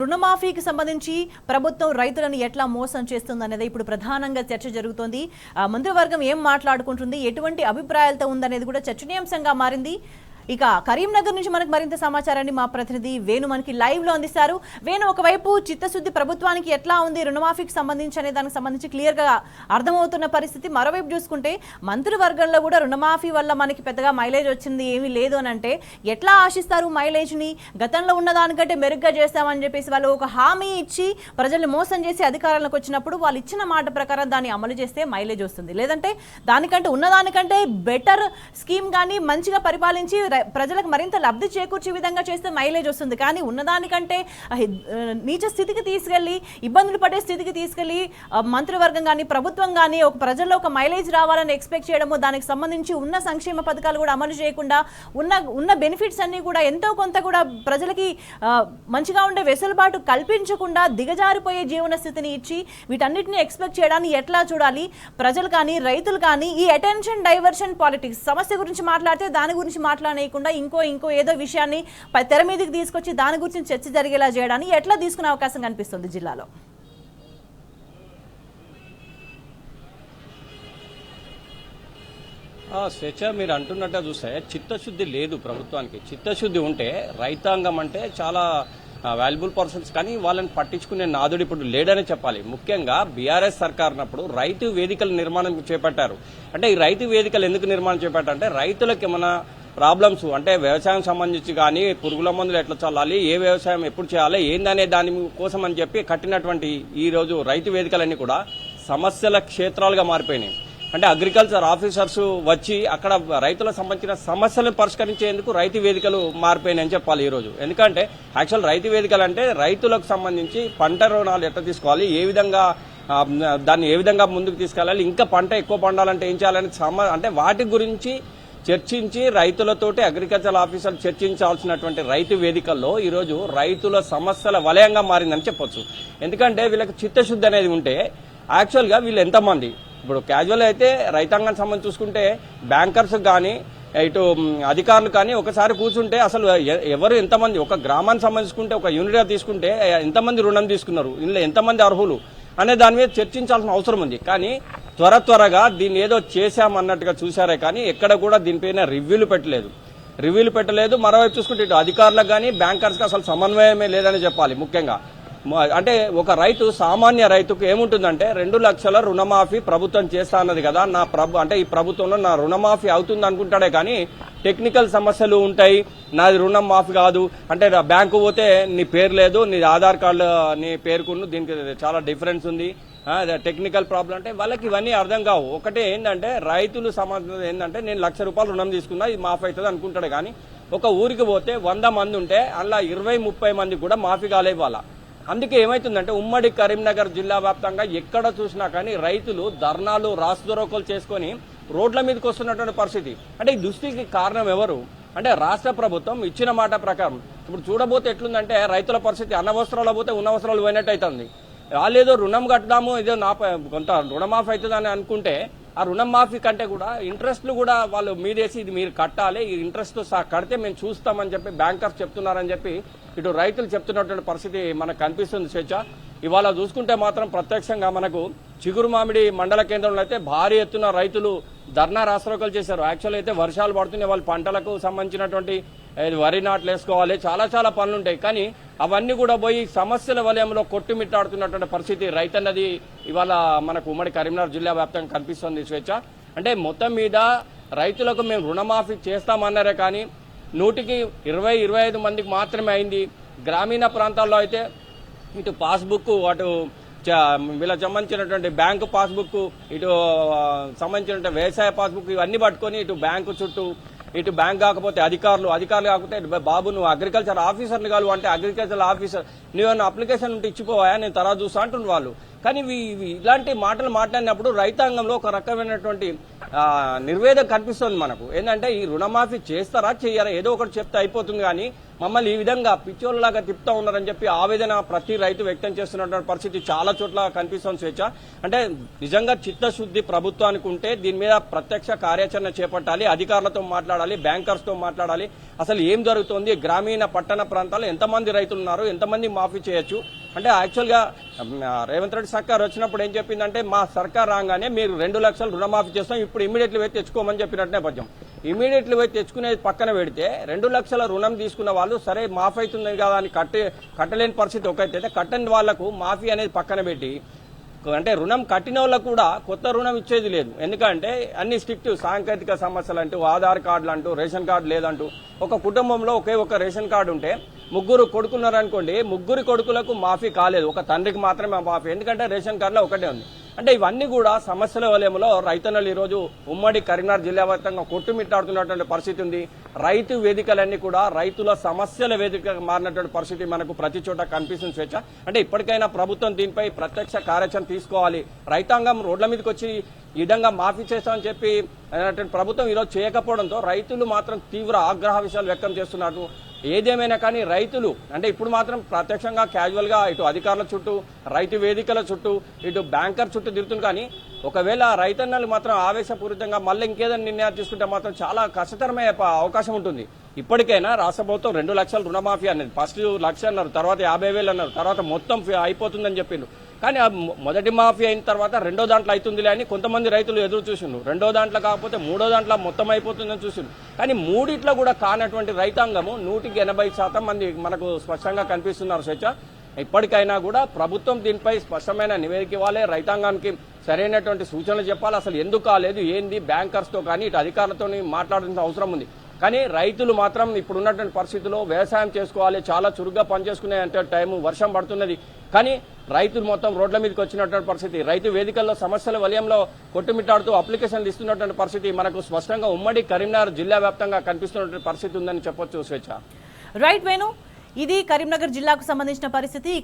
రుణమాఫీకి సంబంధించి ప్రభుత్వం రైతులను ఎట్లా మోసం చేస్తుందనేది ఇప్పుడు ప్రధానంగా చర్చ జరుగుతోంది. మంత్రివర్గం ఏం మాట్లాడుకుంటుంది, ఎటువంటి అభిప్రాయాలతో ఉందనేది కూడా చర్చనీయాంశంగా మారింది. ఇక కరీంనగర్ నుంచి మనకు మరింత సమాచారాన్ని మా ప్రతినిధి వేణు మనకి లైవ్ లో అందిస్తారు. వేణు, ఒకవైపు చిత్తశుద్ధి ప్రభుత్వానికి ఎట్లా ఉంది రుణమాఫీకి సంబంధించి అనే దానికి సంబంధించి క్లియర్ గా అర్థమవుతున్న పరిస్థితి. మరోవైపు చూసుకుంటే మంత్రివర్గంలో కూడా రుణమాఫీ వల్ల మనకి పెద్దగా మైలేజ్ వచ్చింది ఏమీ లేదు అని అంటే ఎట్లా ఆశిస్తారు మైలేజ్ ని? గతంలో ఉన్న దానికంటే మెరుగ్గా చేస్తామని చెప్పేసి వాళ్ళు ఒక హామీ ఇచ్చి ప్రజల్ని మోసం చేసి అధికారంలోకి వచ్చినప్పుడు వాళ్ళు ఇచ్చిన మాట ప్రకారం దాన్ని అమలు చేస్తే మైలేజ్ వస్తుంది, లేదంటే దానికంటే ఉన్నదానికంటే బెటర్ స్కీమ్ కానీ మంచిగా పరిపాలించి ప్రజలకు మరింత లబ్ధి చేకూర్చే విధంగా చేస్తే మైలేజ్ వస్తుంది. కానీ ఉన్నదానికంటే నీచ స్థితికి తీసుకెళ్లి ఇబ్బందులు పడే స్థితికి తీసుకెళ్లి మంత్రివర్గం కానీ ప్రభుత్వం కానీ ఒక ప్రజల్లో ఒక మైలేజ్ రావాలని ఎక్స్పెక్ట్ చేయడము, దానికి సంబంధించి ఉన్న సంక్షేమ పథకాలు కూడా అమలు చేయకుండా ఉన్న బెనిఫిట్స్ అన్ని కూడా ఎంతో కొంత కూడా ప్రజలకి మంచిగా ఉండే వెసులుబాటు కల్పించకుండా దిగజారిపోయే జీవన స్థితిని ఇచ్చి వీటన్నిటిని ఎక్స్పెక్ట్ చేయడాన్ని ఎట్లా చూడాలి? ప్రజలు కానీ రైతులు కానీ ఈ అటెన్షన్ డైవర్షన్ పాలిటిక్స్ సమస్య గురించి మాట్లాడితే దాని గురించి మాట్లాడకుండా ఇంకో ఏదో విషయాన్ని తెర మీదకి తీసుకొచ్చి దాని గురించి చర్చ జరిగేలా చేయడానికి ఎట్లా తీసుకునే అవకాశం కనిపిస్తుంది జిల్లాలో? స్వేచ్ఛ మీరు అంటున్నట్టు చూస్తే చిత్తశుద్ధి లేదు ప్రభుత్వానికి. చిత్తశుద్ధి ఉంటే రైతాంగం అంటే చాలా వాల్యుబుల్ పర్సన్స్, కానీ వాళ్ళని పట్టించుకునే నాదుడు ఇప్పుడు లేడని చెప్పాలి. ముఖ్యంగా బీఆర్ఎస్ సర్కార్ ఉన్నప్పుడు రైతు వేదికల నిర్మాణం చేపట్టారు. అంటే ఈ రైతు వేదికలు ఎందుకు నిర్మాణం చేపట్టారంటే రైతులకు ఏమైనా ప్రాబ్లమ్స్ అంటే వ్యవసాయం సంబంధించి కానీ పురుగుల మందులు ఎట్లా చల్లాలి, ఏ వ్యవసాయం ఎప్పుడు చేయాలి ఏందనే దాని కోసం అని చెప్పి కట్టినటువంటి ఈ రోజు రైతు వేదికలన్నీ కూడా సమస్యల క్షేత్రాలుగా మారిపోయినాయి. అంటే అగ్రికల్చర్ ఆఫీసర్స్ వచ్చి అక్కడ రైతులకు సంబంధించిన సమస్యలను పరిష్కరించేందుకు రైతు వేదికలు మారిపోయినాయని చెప్పాలి ఈరోజు. ఎందుకంటే యాక్చువల్ రైతు వేదికలు అంటే రైతులకు సంబంధించి పంట రుణాలు ఎట్లా తీసుకోవాలి, ఏ విధంగా దాన్ని ఏ విధంగా ముందుకు తీసుకెళ్లాలి, ఇంకా పంట ఎక్కువ పండాలంటే ఏం చేయాలని అంటే వాటి గురించి చర్చించి రైతులతోటి అగ్రికల్చర్ ఆఫీసర్ చర్చించాల్సినటువంటి రైతు వేదికల్లో ఈరోజు రైతుల సమస్యల వలయంగా మారిందని చెప్పొచ్చు. ఎందుకంటే వీళ్ళకి చిత్తశుద్ధి అనేది ఉంటే యాక్చువల్గా వీళ్ళు ఎంతమంది ఇప్పుడు క్యాజువల్ అయితే రైతాంగానికి సంబంధించి చూసుకుంటే బ్యాంకర్స్ కానీ ఇటు అధికారులు కానీ ఒకసారి కూర్చుంటే అసలు ఎవరు ఎంతమంది ఒక గ్రామానికి సంబంధించుకుంటే ఒక యూనిట్గా తీసుకుంటే ఎంతమంది రుణం తీసుకున్నారు, ఇందులో ఎంతమంది అర్హులు అనే దాని మీద చర్చించాల్సిన అవసరం ఉంది. కానీ త్వరగా దీన్ని ఏదో చేశామన్నట్టుగా చూశారే కానీ ఎక్కడ కూడా దీనిపైన రివ్యూలు పెట్టలేదు. మరోవైపు చూసుకుంటే ఇటు అధికారులకు కానీ బ్యాంకర్స్కి అసలు సమన్వయమే లేదని చెప్పాలి. ముఖ్యంగా అంటే ఒక రైతు సామాన్య రైతుకు ఏముంటుందంటే 2 లక్షల రుణమాఫీ ప్రభుత్వం చేస్తా అన్నది కదా, అంటే ఈ ప్రభుత్వంలో నా రుణమాఫీ అవుతుంది అనుకుంటాడే కానీ టెక్నికల్ సమస్యలు ఉంటాయి. నాది రుణం మాఫీ కాదు అంటే బ్యాంకు పోతే నీ పేరు లేదు, నీ ఆధార్ కార్డు నీ పేరుకున్న దీనికి చాలా డిఫరెన్స్ ఉంది, టెక్నికల్ ప్రాబ్లం అంటే వాళ్ళకి ఇవన్నీ అర్థం కావు. ఒకటే ఏంటంటే రైతులు సమాధానం ఏంటంటే నేను ₹1,00,000 రుణం తీసుకున్నా ఇది మాఫీ అవుతుంది అనుకుంటాడు. కానీ ఒక ఊరికి పోతే 100 మంది ఉంటే అలా 20-30 మంది కూడా మాఫీ కాలేదు వాళ్ళ. అందుకే ఏమైతుందంటే ఉమ్మడి కరీంనగర్ జిల్లా వ్యాప్తంగా ఎక్కడ చూసినా కానీ రైతులు ధర్నాలు రాస్తారోకోలు చేసుకుని రోడ్ల మీదకి వస్తున్నటువంటి పరిస్థితి. అంటే ఈ దుస్థితికి కారణం ఎవరు అంటే రాష్ట్ర ప్రభుత్వం ఇచ్చిన మాట ప్రకారం. ఇప్పుడు చూడబోతే ఎట్లుందంటే రైతుల పరిస్థితి అన్న వస్త్రాలు పోతే ఉన్న వస్త్రాలు పోయినట్టు అవుతుంది. వాళ్ళేదో రుణం కట్టదాము ఏదో కొంత రుణమాఫీ అవుతుందని అనుకుంటే ఆ రుణం మాఫీ కంటే కూడా ఇంట్రెస్ట్లు కూడా వాళ్ళు మీదేసి ఇది మీరు కట్టాలి, ఈ ఇంట్రెస్ట్తో కడితే మేము చూస్తామని చెప్పి బ్యాంకర్స్ చెప్తున్నారని చెప్పి ఇటు రైతులు చెప్తున్నటువంటి పరిస్థితి మనకు కనిపిస్తుంది. స్వేచ్ఛ ఇవాళ చూసుకుంటే మాత్రం ప్రత్యక్షంగా మనకు చిగురు మామిడి మండల కేంద్రంలో అయితే భారీ ఎత్తున రైతులు ధర్నా రాస్తారోకోలు చేశారు. యాక్చువల్ అయితే వర్షాలు పడుతున్నాయి, వాళ్ళ పంటలకు సంబంధించినటువంటి వరి నాట్లు వేసుకోవాలి, చాలా పనులుంటాయి. కానీ అవన్నీ కూడా పోయి సమస్యల వలయంలో కొట్టుమిట్టాడుతున్నటువంటి పరిస్థితి రైతన్నది ఇవాళ మనకు ఉమ్మడి కరీంనగర్ జిల్లా వ్యాప్తంగా కనిపిస్తుంది. స్వేచ్ఛ అంటే మొత్తం మీద రైతులకు మేము రుణమాఫీ చేస్తామన్నారే కానీ 100కి 20-25 మందికి మాత్రమే అయింది. గ్రామీణ ప్రాంతాల్లో అయితే ఇటు పాస్బుక్ అటు వీళ్ళకి సంబంధించినటువంటి బ్యాంకు పాస్బుక్ ఇటు సంబంధించినటువంటి వ్యవసాయ పాస్బుక్ ఇవన్నీ పట్టుకొని ఇటు బ్యాంకు చుట్టూ ఇటు బ్యాంక్ కాకపోతే అధికారులు కాకపోతే బాబు నువ్వు అగ్రికల్చర్ ఆఫీసర్లు కాదు అంటే అగ్రికల్చర్ ఆఫీసర్ నువ్వేమన్నా అప్లికేషన్ ఉంటే ఇచ్చిపోవా నేను తర్వాత చూస్తా అంటున్న వాళ్ళు. కానీ ఇలాంటి మాటలు మాట్లాడినప్పుడు రైతాంగంలో ఒక రకమైనటువంటి నిర్వేదం కనిపిస్తుంది మనకు. ఏంటంటే ఈ రుణమాఫీ చేస్తారా చెయ్యరా ఏదో ఒకటి చెప్తే అయిపోతుంది, కానీ మమ్మల్ని ఈ విధంగా పిచ్చోళ్ళలాగా తిప్పుతా ఉన్నారని చెప్పి ఆవేదన ప్రతి రైతు వ్యక్తం చేస్తున్నటువంటి పరిస్థితి చాలా చోట్ల కనిపిస్తుంది స్వేచ్ఛ. అంటే నిజంగా చిత్తశుద్ధి ప్రభుత్వానికి ఉంటే దీని మీద ప్రత్యక్ష కార్యాచరణ చేపట్టాలి, అధికారులతో మాట్లాడాలి, బ్యాంకర్స్ తో మాట్లాడాలి. అసలు ఏం జరుగుతోంది, గ్రామీణ పట్టణ ప్రాంతాల్లో ఎంతమంది రైతులు ఉన్నారు, ఎంతమంది మాఫీ చేయొచ్చు. అంటే యాక్చువల్ గా రేవంత్ రెడ్డి సర్కార్ వచ్చినప్పుడు ఏం చెప్పిందంటే మా సర్కార్ రాగానే మీరు 2 లక్షలు రుణమాఫీ చేస్తాం, ఇప్పుడు ఇమీడియట్లీ పోయి తెచ్చుకోమని చెప్పినట్టు నేపథ్యం. ఇమీడియట్లీ పోయి తెచ్చుకునేది పక్కన పెడితే 2 లక్షల రుణం తీసుకున్న వాళ్ళు సరే మాఫీ అవుతుంది కదా అని కట్టలేని పరిస్థితి ఒకైతే, కట్టని వాళ్లకు మాఫీ అనేది పక్కన పెట్టి అంటే రుణం కట్టిన వాళ్ళకు కూడా కొత్త రుణం ఇచ్చేది లేదు. ఎందుకంటే అన్ని స్ట్రిక్ట్ సాంకేతిక సమస్యలు అంటూ, ఆధార్ కార్డులు అంటూ, రేషన్ కార్డు లేదంటూ, ఒక కుటుంబంలో ఒకే ఒక రేషన్ కార్డు ఉంటే 3 కొడుకున్నారనుకోండి, 3 కొడుకులకు మాఫీ కాలేదు, ఒక తండ్రికి మాత్రమే మాఫీ, ఎందుకంటే రేషన్ కార్డులో ఒకటే ఉంది. అంటే ఇవన్నీ కూడా సమస్యల వలయంలో రైతన్నలు ఈరోజు ఉమ్మడి కరీంనగర్ జిల్లా వ్యాప్తంగా కొట్టుమిట్టాడుతున్నటువంటి పరిస్థితి ఉంది. రైతు వేదికలన్నీ కూడా రైతుల సమస్యల వేదిక మారినటువంటి పరిస్థితి మనకు ప్రతి చోట కనిపిస్తుంది స్వేచ్ఛ. అంటే ఇప్పటికైనా ప్రభుత్వం దీనిపై ప్రత్యక్ష కార్యాచరణ తీసుకోవాలి. రైతాంగం రోడ్ల మీదకి వచ్చి ఈ విధంగా మాఫీ చేస్తామని చెప్పి ప్రభుత్వం ఈరోజు చేయకపోవడంతో రైతులు మాత్రం తీవ్ర ఆగ్రహ విషయాలు వ్యక్తం చేస్తున్నారు. ఏదేమైనా కానీ రైతులు అంటే ఇప్పుడు మాత్రం ప్రత్యక్షంగా క్యాజువల్ గా ఇటు అధికారుల చుట్టూ, రైతు వేదికల చుట్టూ, ఇటు బ్యాంకర్ చుట్టూ తిరుగుతుంది. కానీ ఒకవేళ రైతన్నలు మాత్రం ఆవేశపూరితంగా మళ్ళీ ఇంకేదైనా నిర్ణయాలు తీసుకుంటే మాత్రం చాలా కష్టతరమయ్యే అవకాశం ఉంటుంది. ఇప్పటికైనా రాష్ట్ర ప్రభుత్వం 2 లక్షల రుణమాఫీ అనేది ఫస్ట్ 1 లక్ష అన్నారు, తర్వాత 50,000 అన్నారు, తర్వాత మొత్తం అయిపోతుందని చెప్పిండు. కానీ మొదటి మాఫీ అయిన తర్వాత రెండో దాంట్లో అవుతుందిలే అని కొంతమంది రైతులు ఎదురు చూసిండ్రు. రెండో దాంట్లో కాకపోతే మూడో దాంట్లో మొత్తం అయిపోతుందని చూసిండ్రు. కానీ మూడిట్లో కూడా కానటువంటి రైతాంగము 180% మంది మనకు స్పష్టంగా కనిపిస్తున్నారు స్వేచ్ఛ. ఇప్పటికైనా కూడా ప్రభుత్వం దీనిపై స్పష్టమైన నివేదిక ఇవ్వాలి, రైతాంగానికి సరైనటువంటి సూచనలు చెప్పాలి. అసలు ఎందుకు కాలేదు ఏంది, బ్యాంకర్స్ తో కానీ ఇటు అధికారులతో మాట్లాడాల్సిన అవసరం ఉంది. కానీ రైతులు మాత్రం ఇప్పుడున్నటువంటి పరిస్థితుల్లో వ్యవసాయం చేసుకోవాలి, చాలా చురుగ్గా పనిచేసుకునే అంటే టైం వర్షం పడుతున్నది. కానీ రైతులు మొత్తం రోడ్ల మీదకి వచ్చినటువంటి పరిస్థితి, రైతు వేదికల్లో సమస్యల వలయంలో కొట్టుమిట్టాడుతూ అప్లికేషన్లు ఇస్తున్నటువంటి పరిస్థితి మనకు స్పష్టంగా ఉమ్మడి కరీంనగర్ జిల్లా వ్యాప్తంగా కనిపిస్తున్నటువంటి పరిస్థితి ఉందని చెప్పొచ్చు స్వేచ్ఛ. రైట్ వేణు, ఇది కరీంనగర్ జిల్లాకు సంబంధించిన పరిస్థితి.